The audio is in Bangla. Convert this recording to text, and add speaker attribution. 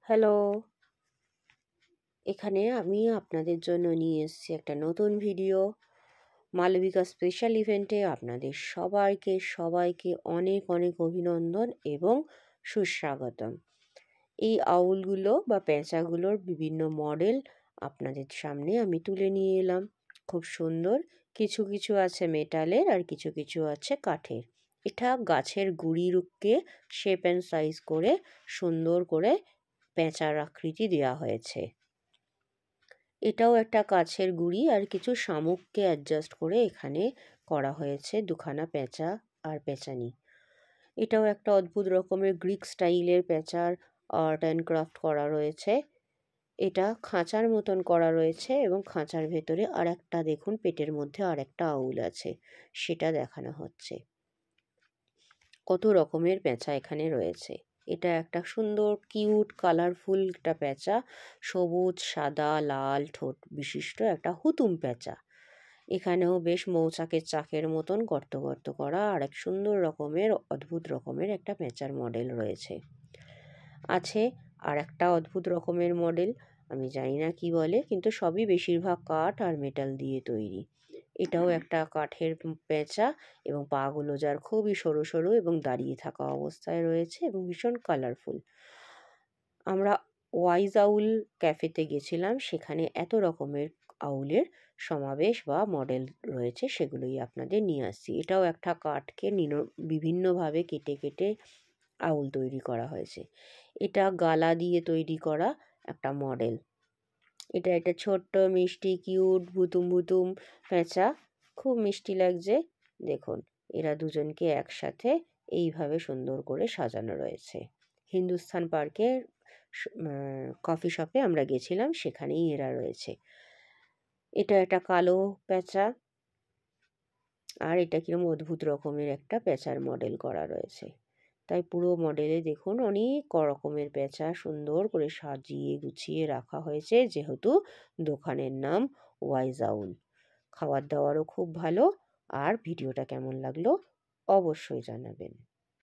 Speaker 1: হ্যালো, এখানে আমি আপনাদের জন্য নিয়ে এসেছি একটা নতুন ভিডিও। মালবিকা স্পেশাল ইভেন্টে আপনাদের সবাইকে অনেক অনেক অভিনন্দন এবং সুস্বাগতম। এই আউলগুলো বা পেঁচাগুলোর বিভিন্ন মডেল আপনাদের সামনে আমি তুলে নিয়ে এলাম। খুব সুন্দর, কিছু কিছু আছে মেটালের আর কিছু কিছু আছে কাঠের। এটা গাছের গুঁড়িকে শেপ অ্যান্ড সাইজ করে সুন্দর করে পেঁচার আকৃতি দেওয়া হয়েছে। এটাও একটা কাছের গুঁড়ি আর কিছু শামুককে অ্যাডজাস্ট করে এখানে করা হয়েছে দুখানা পেঁচা আর পেঁচানি। এটাও একটা অদ্ভুত রকমের গ্রিক স্টাইলের পেঁচার আর্ট অ্যান্ড ক্রাফট করা রয়েছে। এটা খাঁচার মতন করা রয়েছে এবং খাঁচার ভেতরে আর একটা দেখুন পেটের মধ্যে আর একটা আউল আছে, সেটা দেখানো হচ্ছে। কত রকমের পেঁচা এখানে রয়েছে। এটা একটা সুন্দর কিউট কালারফুল একটা পেঁচা, সবুজ সাদা লাল ঠোঁট বিশিষ্ট একটা হুতুম পেঁচা। এখানেও বেশ মৌচাকের চাকের মতন গর্ত গর্ত করা আর এক সুন্দর রকমের অদ্ভুত রকমের একটা পেঁচার মডেল রয়েছে। আছে আর একটা অদ্ভুত রকমের মডেল, আমি জানি না কি বলে, কিন্তু সবই বেশিরভাগ কাঠ আর মেটাল দিয়ে তৈরি। এটাও একটা কাঠের পেঁচা এবং পাগুলো যার খুবই সরু সরু এবং দাঁড়িয়ে থাকা অবস্থায় রয়েছে এবং ভীষণ কালারফুল। আমরা ওয়াইজ আউল ক্যাফেতে গেছিলাম, সেখানে এত রকমের আউলের সমাবেশ বা মডেল রয়েছে, সেগুলোই আপনাদের নিয়ে আসছি। এটাও একটা কাঠকে বিভিন্নভাবে কেটে কেটে আউল তৈরি করা হয়েছে। এটা গালা দিয়ে তৈরি করা একটা মডেল। এটা একটা ছোট্ট মিষ্টি কিউট ভুতুম ভুতুম পেঁচা, খুব মিষ্টি লাগছে। দেখুন, এরা দুজনকে একসাথে এইভাবে সুন্দর করে সাজানো রয়েছে। হিন্দুস্থান পার্কের কফি শপে আমরা গেছিলাম, সেখানেই এরা রয়েছে। এটা একটা কালো পেঁচা আর এটা কিরকম অদ্ভুত রকমের একটা পেঁচার মডেল করা রয়েছে। তাই পুরো মডেলে দেখুন অনেক রকমের পেঁচা সুন্দর করে সাজিয়ে গুছিয়ে রাখা হয়েছে, যেহেতু দোকানের নাম ওয়াইজ আউল। খাবার দাবারও খুব ভালো। আর ভিডিওটা কেমন লাগলো অবশ্যই জানাবেন।